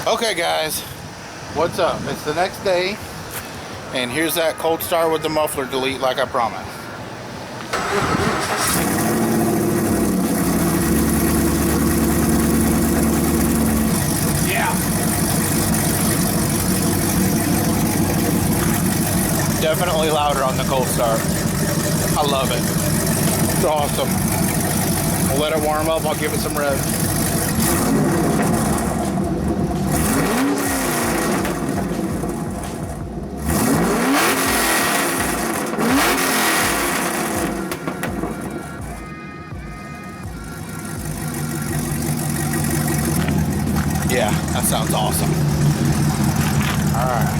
Okay guys, what's up? It's the next day, and here's that cold start with the muffler delete like I promised. Yeah. Definitely louder on the cold start. I love it. It's awesome. I'll let it warm up, I'll give it some revs. Yeah, that sounds awesome. Alright.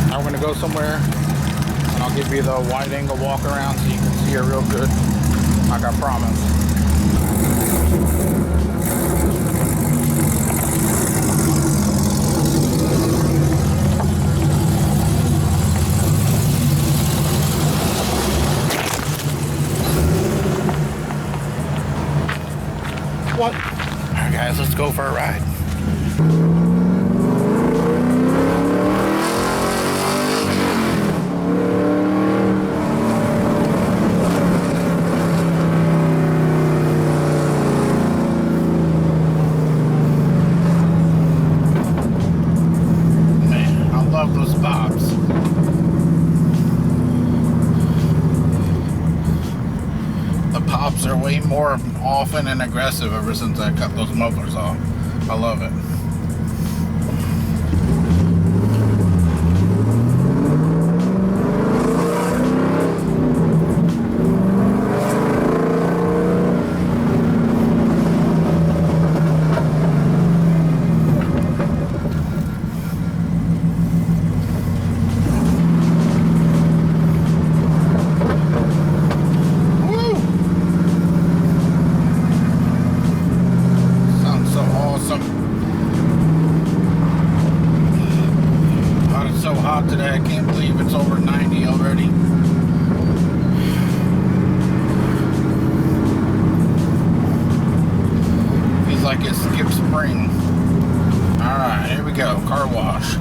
Now we're going to go somewhere and I'll give you the wide angle walk around so you can see it real good, like I promised. What? Alright guys, let's go for a ride. Man, I love those bobs. The pops are way more often and aggressive ever since I cut those mufflers off. I love it. Today, I can't believe it's over 90 already. Feels like it skipped spring. Alright, here we go. Car wash.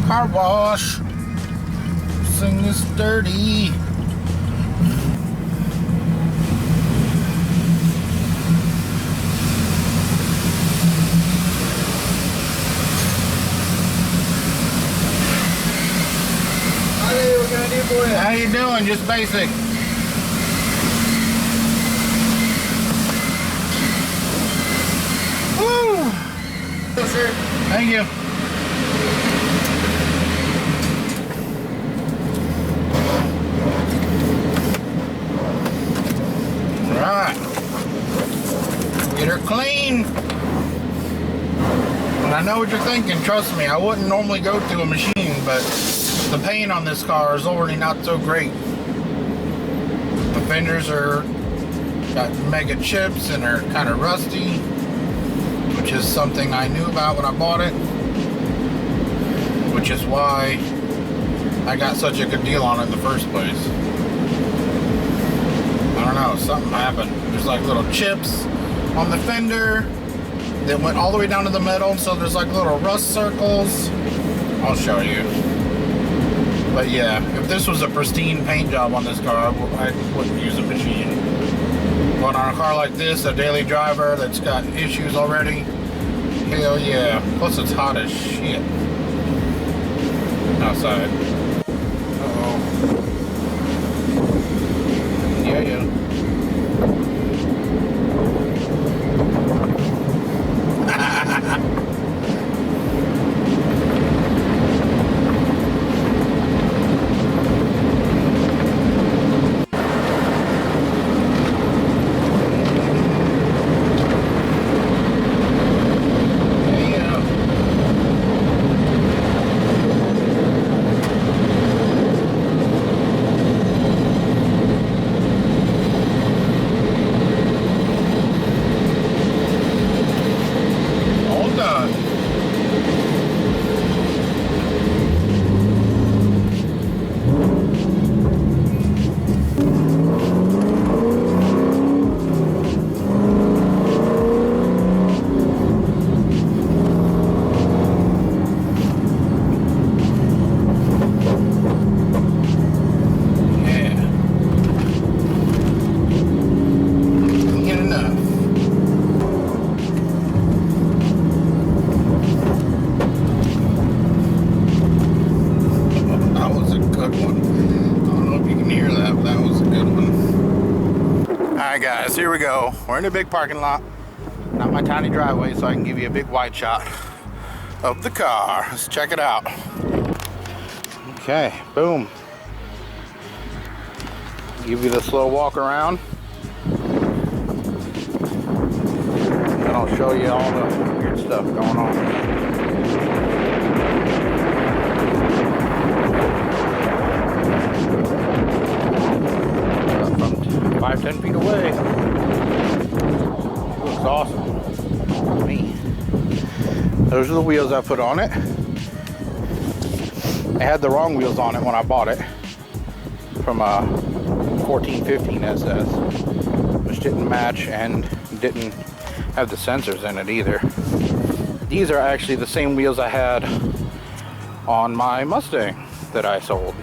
Car wash. This thing is dirty. How you doing? Just basic. Woo! Yes, sir. Thank you. Alright. Get her clean. And I know what you're thinking, trust me, I wouldn't normally go to a machine, but the paint on this car is already not so great. The fenders are got mega chips and are kind of rusty, which is something I knew about when I bought it, which is why I got such a good deal on it in the first place. I don't know, something happened. There's like little chips on the fender that went all the way down to the metal, so there's like little rust circles. I'll show you. But yeah, if this was a pristine paint job on this car, I wouldn't use a machine. But on a car like this, a daily driver that's got issues already, hell yeah. Plus it's hot as shit outside. Uh-oh. Yeah. here we go. We're in a big parking lot. Not my tiny driveway, so I can give you a big wide shot of the car. Let's check it out. Okay, boom. Give you the slow walk around. And I'll show you all the weird stuff going on. 5-10 feet away. It looks awesome to me. Those are the wheels I put on it. I had the wrong wheels on it when I bought it from a 1415 SS, which didn't match and didn't have the sensors in it either. These are actually the same wheels I had on my Mustang that I sold.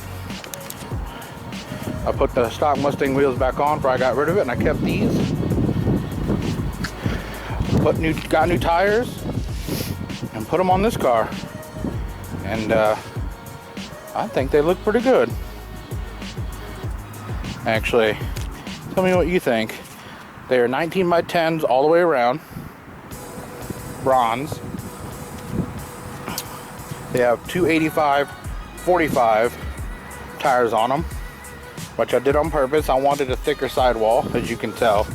I put the stock Mustang wheels back on before I got rid of it, and I kept these. Got new tires and put them on this car, and I think they look pretty good. Actually, tell me what you think. They are 19 by 10s all the way around, bronze. They have 285/45 tires on them, which I did on purpose. I wanted a thicker sidewall, as you can tell,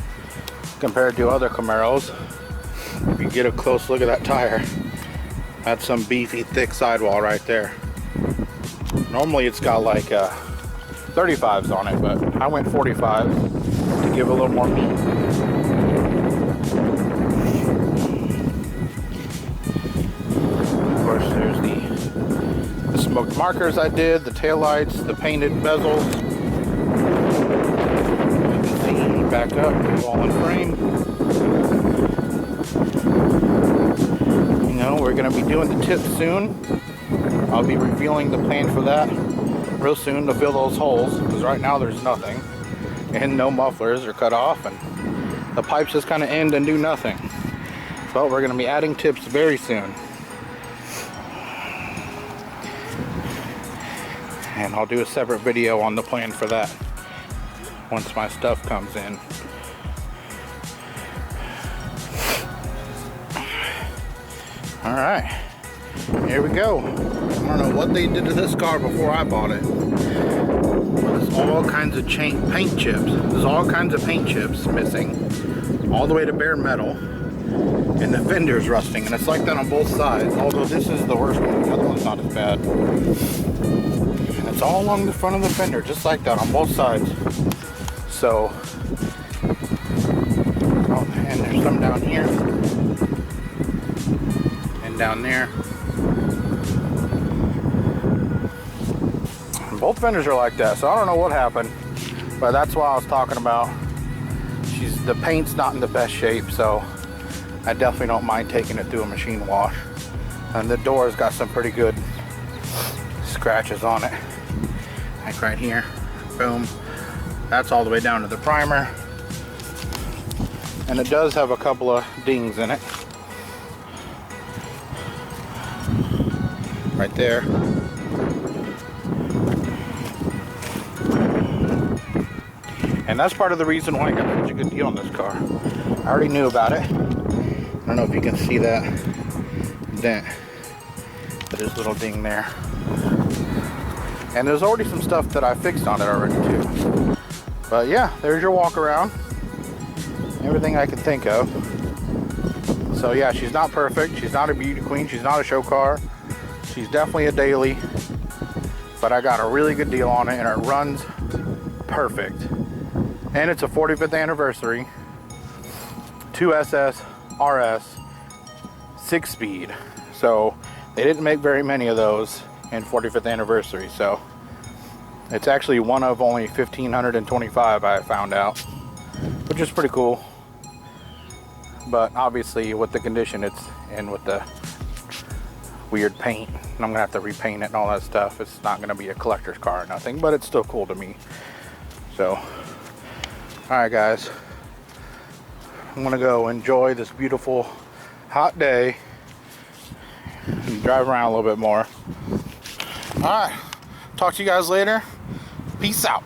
compared to other Camaros. If you get a close look at that tire, that's some beefy, thick sidewall right there. Normally it's got like 35s on it, but I went 45s to give a little more meat. Of course, there's the smoked markers I did, the taillights, the painted bezels. You can see back up, all in frame. You know, we're going to be doing the tip soon. I'll be revealing the plan for that real soon to fill those holes, because right now there's nothing, and no mufflers are cut off, and the pipes just kind of end and do nothing. But we're going to be adding tips very soon, and I'll do a separate video on the plan for that once my stuff comes in. Alright, here we go. I don't know what they did to this car before I bought it. There's all kinds of paint chips. There's all kinds of paint chips missing, all the way to bare metal, and the fender's rusting, and it's like that on both sides, although this is the worst one. The other one's not as bad. And it's all along the front of the fender, just like that on both sides. So, oh, and there's some down here, and down there. Both fenders are like that, so I don't know what happened, but that's what I was talking about. The paint's not in the best shape, so I definitely don't mind taking it through a machine wash. And the door's got some pretty good scratches on it, like right here. Boom. That's all the way down to the primer, and it does have a couple of dings in it right there. And that's part of the reason why I got such a good deal on this car. I already knew about it. I don't know if you can see that dent, but there's a little ding there. And there's already some stuff that I fixed on it already too. But yeah, there's your walk around. Everything I can think of. So yeah, she's not perfect. She's not a beauty queen. She's not a show car. She's definitely a daily. But I got a really good deal on it, and it runs perfect. And it's a 45th anniversary 2SS RS 6-speed. So they didn't make very many of those in 45th anniversary. So it's actually one of only 1,525 I found out, which is pretty cool. But obviously with the condition it's in, with the weird paint, and I'm gonna have to repaint it and all that stuff, it's not gonna be a collector's car or nothing, but it's still cool to me. So alright guys, I'm gonna go enjoy this beautiful hot day and drive around a little bit more. Alright, talk to you guys later. Peace out.